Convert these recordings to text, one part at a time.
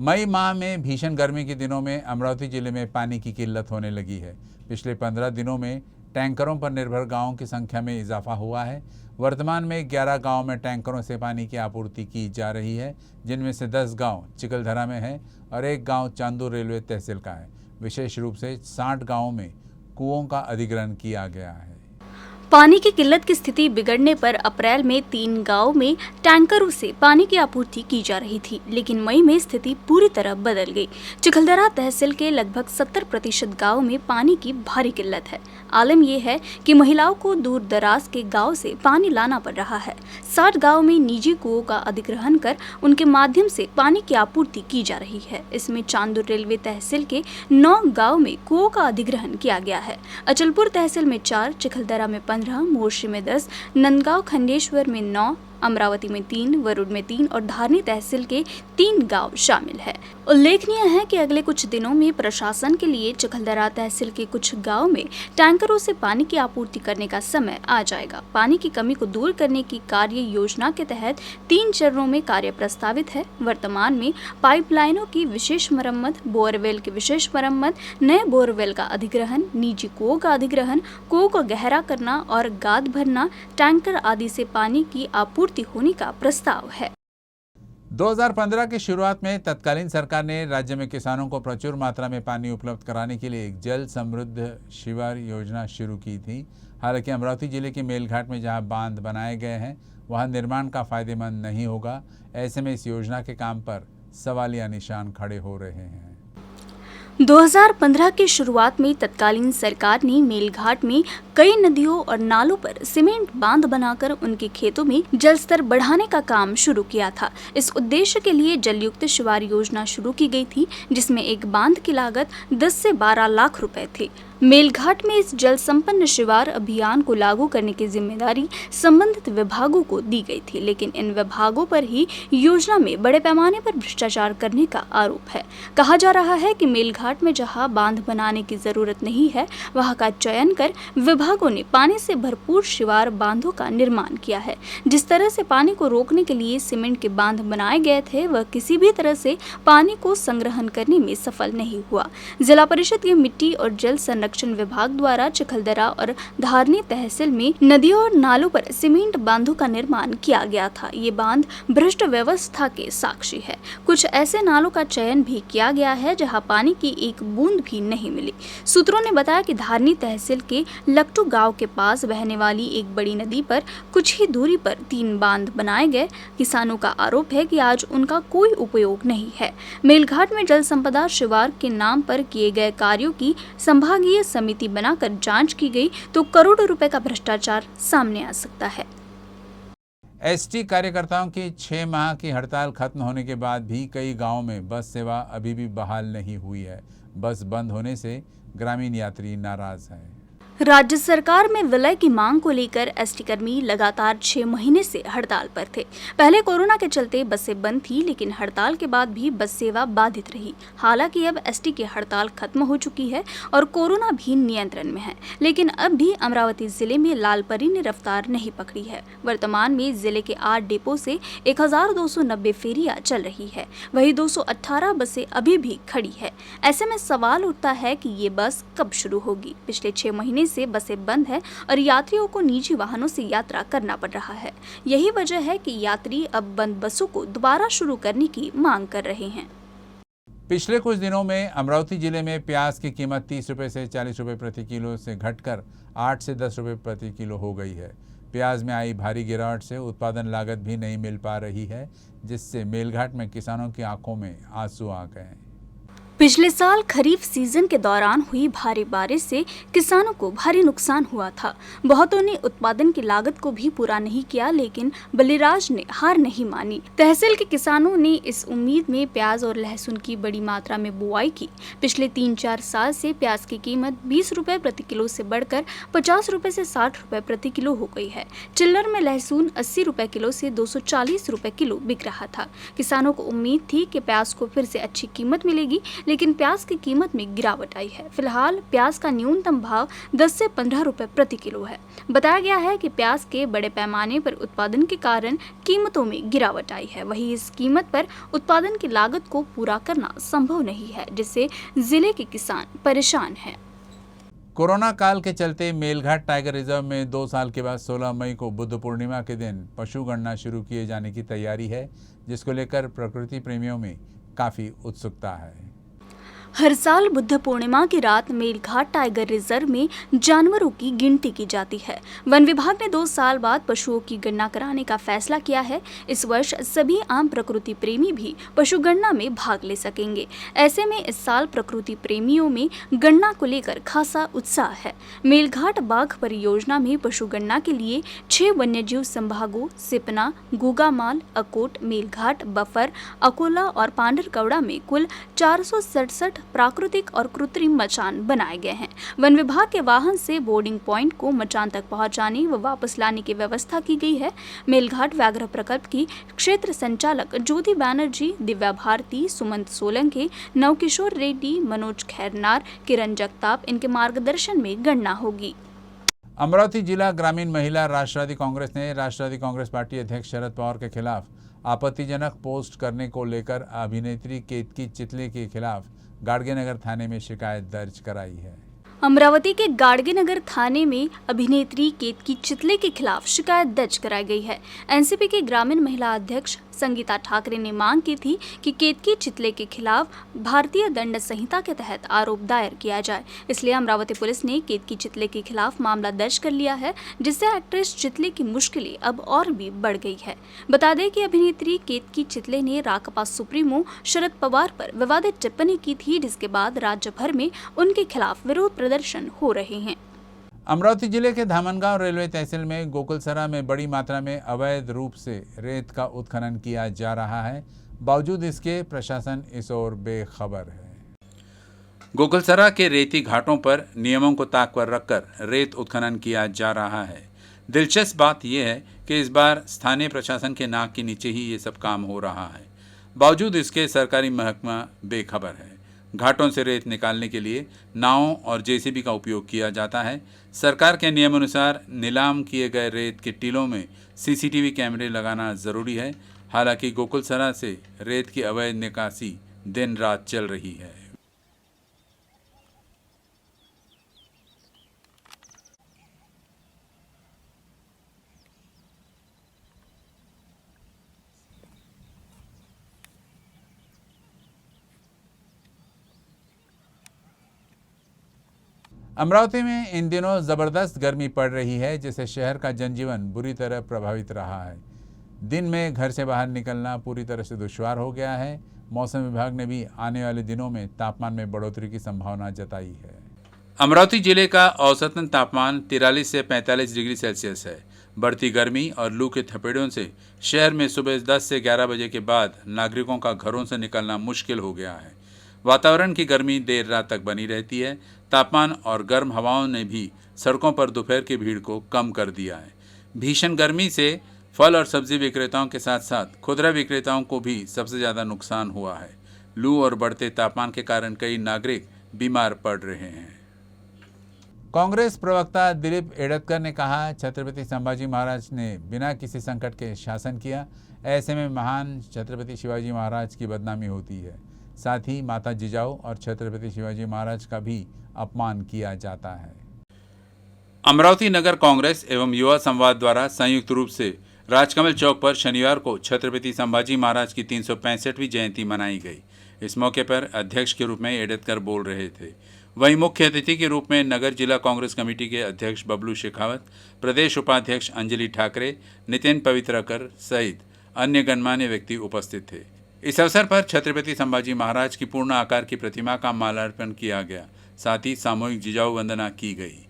मई माह में भीषण गर्मी के दिनों में अमरावती जिले में पानी की किल्लत होने लगी है। पिछले 15 दिनों में टैंकरों पर निर्भर गांवों की संख्या में इजाफा हुआ है। वर्तमान में 11 गांवों में टैंकरों से पानी की आपूर्ति की जा रही है, जिनमें से 10 गांव चिखलदरा में है और एक गांव चांदूर रेलवे तहसील का है। विशेष रूप से 60 गांवों में कुओं का अधिग्रहण किया गया है। पानी की किल्लत की स्थिति बिगड़ने पर अप्रैल में 3 गांवों में टैंकरों से पानी की आपूर्ति की जा रही थी, लेकिन मई में स्थिति पूरी तरह बदल गई। चिखलदरा तहसील के लगभग 70% गांवों में पानी की भारी किल्लत है। आलम यह है कि महिलाओं को दूर दराज के गांव से पानी लाना पड़ रहा है। 60 गाँव में निजी कुओं का अधिग्रहण कर उनके माध्यम से पानी की आपूर्ति की जा रही है। इसमें चांदूर रेलवे तहसील के 9 गाँव में कुओं का अधिग्रहण किया गया है। अचलपुर तहसील में 4, चिखलदरा में 15, मोर्शी में 10, नंदगांव खंडेश्वर में 9, अमरावती में 3, वरुड़ में 3 और धारनी तहसील के 3 गांव शामिल है। उल्लेखनीय है कि अगले कुछ दिनों में प्रशासन के लिए चिखलदरा तहसील के कुछ गांव में टैंकरों से पानी की आपूर्ति करने का समय आ जाएगा। पानी की कमी को दूर करने की कार्य योजना के तहत 3 चरणों में कार्य प्रस्तावित है। वर्तमान में पाइपलाइनों की विशेष मरम्मत, बोरवेल की विशेष मरम्मत, नए बोरवेल का अधिग्रहण, निजी कुओं का अधिग्रहण, कुओं को गहरा करना और गाद भरना, टैंकर आदि से पानी की आपूर्ति होने का प्रस्ताव है। 2015 की शुरुआत में तत्कालीन सरकार ने राज्य में किसानों को प्रचुर मात्रा में पानी उपलब्ध कराने के लिए एक जल समृद्ध शिविर योजना शुरू की थी। हालांकि अमरावती जिले के मेलघाट में जहां बांध बनाए गए हैं वहां निर्माण का फायदेमंद नहीं होगा। ऐसे में इस योजना के काम पर सवालिया निशान खड़े हो रहे हैं। 2015 की शुरुआत में तत्कालीन सरकार ने मेलघाट में कई नदियों और नालों पर सीमेंट बांध बनाकर उनके खेतों में जल स्तर बढ़ाने का काम शुरू किया था। इस उद्देश्य के लिए जलयुक्त शिवार योजना शुरू की गई थी, जिसमें एक बांध की लागत 10 से 12 लाख रुपए थी। मेलघाट में इस जल संपन्न शिवार अभियान को लागू करने की जिम्मेदारी संबंधित विभागों को दी गई थी, लेकिन इन विभागों पर ही योजना में बड़े पैमाने पर भ्रष्टाचार करने का आरोप है। कहा जा रहा है कि मेलघाट में जहां बांध बनाने की जरूरत नहीं है, वहां का चयन कर विभागों ने पानी से भरपूर शिवार बांधों का निर्माण किया है। जिस तरह से पानी को रोकने के लिए सीमेंट के बांध बनाए गए थे, वह किसी भी तरह से पानी को संग्रहण करने में सफल नहीं हुआ। जिला परिषद के मिट्टी और जल संरक्षण विभाग द्वारा चिखलदरा और धारनी तहसील में नदियों और नालों पर सीमेंट बांधों का निर्माण किया गया था। ये बांध भ्रष्ट व्यवस्था के साक्षी है। कुछ ऐसे नालों का चयन भी किया गया है जहां पानी की एक बूंद भी नहीं मिली। सूत्रों ने बताया कि धारनी तहसील के लकटू गांव के पास बहने वाली एक बड़ी नदी पर कुछ ही दूरी पर 3 बांध बनाए गए। किसानों का आरोप है कि आज उनका कोई उपयोग नहीं है। मेलघाट में जल संपदा शिवार के नाम पर किए गए कार्यों की संभागीय समिति बनाकर जांच की गई तो करोड़ों रुपए का भ्रष्टाचार सामने आ सकता है। एसटी कार्यकर्ताओं की 6 माह की हड़ताल खत्म होने के बाद भी कई गांवों में बस सेवा अभी भी बहाल नहीं हुई है। बस बंद होने से ग्रामीण यात्री नाराज हैं। राज्य सरकार में विलय की मांग को लेकर एसटी कर्मी लगातार 6 महीने से हड़ताल पर थे। पहले कोरोना के चलते बसें बंद थी, लेकिन हड़ताल के बाद भी बस सेवा बाधित रही। हालांकि अब एसटी की हड़ताल खत्म हो चुकी है और कोरोना भी नियंत्रण में है, लेकिन अब भी अमरावती जिले में लालपरी ने रफ्तार नहीं पकड़ी है। वर्तमान में जिले के 8 डिपो से 1290 फेरियां चल रही है, वही 218 बसें अभी भी खड़ी है। ऐसे में सवाल उठता है कि ये बस कब शुरू होगी। पिछले 6 महीने से बसें बंद है और यात्रियों को निजी वाहनों से यात्रा करना पड़ रहा है। यही वजह है कि यात्री अब बंद बसों को दोबारा शुरू करने की मांग कर रहे हैं। पिछले कुछ दिनों में अमरावती जिले में प्याज की कीमत 30 रुपए से 40 रुपए प्रति किलो से घटकर 8 से 10 रुपए प्रति किलो हो गई है। प्याज में आई भारी गिरावट से उत्पादन लागत भी नहीं मिल पा रही है, जिससे मेलघाट में किसानों की आंखों में आंसू आ गए। पिछले साल खरीफ सीजन के दौरान हुई भारी बारिश से किसानों को भारी नुकसान हुआ था। बहुतों ने उत्पादन की लागत को भी पूरा नहीं किया, लेकिन बलिराज ने हार नहीं मानी। तहसील के किसानों ने इस उम्मीद में प्याज और लहसुन की बड़ी मात्रा में बुआई की। पिछले 3-4 साल से प्याज की कीमत 20 रुपए प्रति किलो से बढ़कर 50 रुपए से 60 रुपए प्रति किलो हो गई है। चिल्लर में लहसुन 80 रुपए किलो से 240 रुपए किलो बिक रहा था। किसानों को उम्मीद थी कि प्याज को फिर से अच्छी कीमत मिलेगी, लेकिन प्याज की कीमत में गिरावट आई है। फिलहाल प्याज का न्यूनतम भाव 10 से 15 रुपए प्रति किलो है। बताया गया है कि प्याज के बड़े पैमाने पर उत्पादन के कारण कीमतों में गिरावट आई है। वहीं इस कीमत पर उत्पादन की लागत को पूरा करना संभव नहीं है, जिससे जिले के किसान परेशान हैं। कोरोना काल के चलते मेलघाट टाइगर रिजर्व में 2 साल के बाद 16 मई को बुद्ध पूर्णिमा के दिन पशु गणना शुरू किए जाने की तैयारी है, जिसको लेकर प्रकृति प्रेमियों में काफ़ी उत्सुकता है। हर साल बुद्ध पूर्णिमा की रात मेलघाट टाइगर रिजर्व में जानवरों की गिनती की जाती है। वन विभाग ने 2 साल बाद पशुओं की गणना कराने का फैसला किया है। इस वर्ष सभी आम प्रकृति प्रेमी भी पशु गणना में भाग ले सकेंगे। ऐसे में इस साल प्रकृति प्रेमियों में गणना को लेकर खासा उत्साह है। मेलघाट बाघ परियोजना में पशु गणना के लिए 6 वन्यजीव संभागों सिपना, गुगामाल, अकोट, मेलघाट, बफर, अकोला और पांडरकौड़ा में कुल 467 प्राकृतिक और कृत्रिम मचान बनाए गए हैं। वन विभाग के वाहन से बोर्डिंग पॉइंट को मचान तक पहुंचाने व वापस लाने की व्यवस्था की गई है। मेलघाट व्याघ्र प्रकल्प की क्षेत्र संचालक ज्योति बैनर्जी, दिव्या भारती, सुमंत सोलंकी, नवकिशोर रेड्डी, मनोज खैरनार, किरण जगताप इनके मार्गदर्शन में गणना होगी। अमरावती जिला ग्रामीण महिला राष्ट्रवादी कांग्रेस ने राष्ट्रवादी कांग्रेस पार्टी अध्यक्ष शरद पवार के खिलाफ आपत्तिजनक पोस्ट करने को लेकर अभिनेत्री केतकी चितले के खिलाफ गाड़गेनगर थाने में शिकायत दर्ज कराई है। अमरावती के गाड़गेनगर थाने में अभिनेत्री केतकी चितले के खिलाफ शिकायत दर्ज कराई गई है। एनसीपी के ग्रामीण महिला अध्यक्ष संगीता ठाकरे ने मांग की थी कि केतकी चितले के खिलाफ भारतीय दंड संहिता के तहत आरोप दायर किया जाए। इसलिए अमरावती पुलिस ने केतकी चितले के खिलाफ मामला दर्ज कर लिया है, जिससे एक्ट्रेस चितले की मुश्किलें अब और भी बढ़ गई है। बता दें कि अभिनेत्री केतकी चितले ने राकपा सुप्रीमो शरद पवार पर विवादित टिप्पणी की थी, जिसके बाद राज्य भर में उनके खिलाफ विरोध प्रदर्शन हो रहे हैं। अमरावती जिले के धामनगांव रेलवे तहसील में गोकुलसरा में बड़ी मात्रा में अवैध रूप से रेत का उत्खनन किया जा रहा है। बावजूद इसके प्रशासन इस ओर बेखबर है। गोकुलसरा के रेती घाटों पर नियमों को ताक पर रखकर रेत उत्खनन किया जा रहा है। दिलचस्प बात यह है कि इस बार स्थानीय प्रशासन के नाक के नीचे ही ये सब काम हो रहा है। बावजूद इसके सरकारी महकमा बेखबर है। घाटों से रेत निकालने के लिए नावों और जेसीबी का उपयोग किया जाता है। सरकार के नियमानुसार नीलाम किए गए रेत के टीलों में सीसीटीवी कैमरे लगाना जरूरी है। हालांकि गोकुलसरा से रेत की अवैध निकासी दिन रात चल रही है। अमरावती में इन दिनों ज़बरदस्त गर्मी पड़ रही है, जिससे शहर का जनजीवन बुरी तरह प्रभावित रहा है। दिन में घर से बाहर निकलना पूरी तरह से दुश्वार हो गया है। मौसम विभाग ने भी आने वाले दिनों में तापमान में बढ़ोतरी की संभावना जताई है। अमरावती जिले का औसतन तापमान 43 से 45 डिग्री सेल्सियस है। बढ़ती गर्मी और लू के थपेड़ों से शहर में सुबह 10 से 11 बजे के बाद नागरिकों का घरों से निकलना मुश्किल हो गया है। वातावरण की गर्मी देर रात तक बनी रहती है। तापमान और गर्म हवाओं ने भी सड़कों पर दोपहर की भीड़ को कम कर दिया है। भीषण गर्मी से फल और सब्जी विक्रेताओं के साथ साथ खुदरा विक्रेताओं को भी सबसे ज़्यादा नुकसान हुआ है। लू और बढ़ते तापमान के कारण कई नागरिक बीमार पड़ रहे हैं। कांग्रेस प्रवक्ता दिलीप एड़तकर ने कहा, छत्रपति संभाजी महाराज ने बिना किसी संकट के शासन किया। ऐसे में महान छत्रपति शिवाजी महाराज की बदनामी होती है। साथ ही माता जिजाऊ और छत्रपति शिवाजी महाराज का भी अपमान किया जाता है। अमरावती नगर कांग्रेस एवं युवा संवाद द्वारा संयुक्त रूप से राजकमल चौक पर शनिवार को छत्रपति संभाजी महाराज की 365वीं जयंती मनाई गई। इस मौके पर अध्यक्ष के रूप में एड़तकर बोल रहे थे। वहीं मुख्य अतिथि के रूप में नगर जिला कांग्रेस कमेटी के अध्यक्ष बबलू शेखावत, प्रदेश उपाध्यक्ष अंजलि ठाकरे, नितिन पवित्रकर सहित अन्य गणमान्य व्यक्ति उपस्थित थे। इस अवसर पर छत्रपति संभाजी महाराज की पूर्ण आकार की प्रतिमा का माल्यार्पण किया गया। साथ ही सामूहिक जिजाऊ वंदना की गई।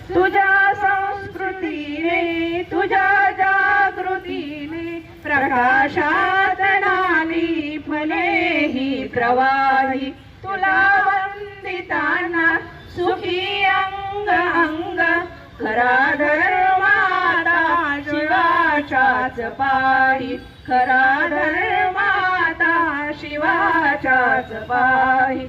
तुझ्या संस्कृतीने तुझ्या जागृतीने प्रकाशात नाली फले ही प्रवाही तुला वंदिताना सुखी अंग अंग खरा धर्माता शिवाचाच पाही खरा धर्माता शिवाच्याच पायी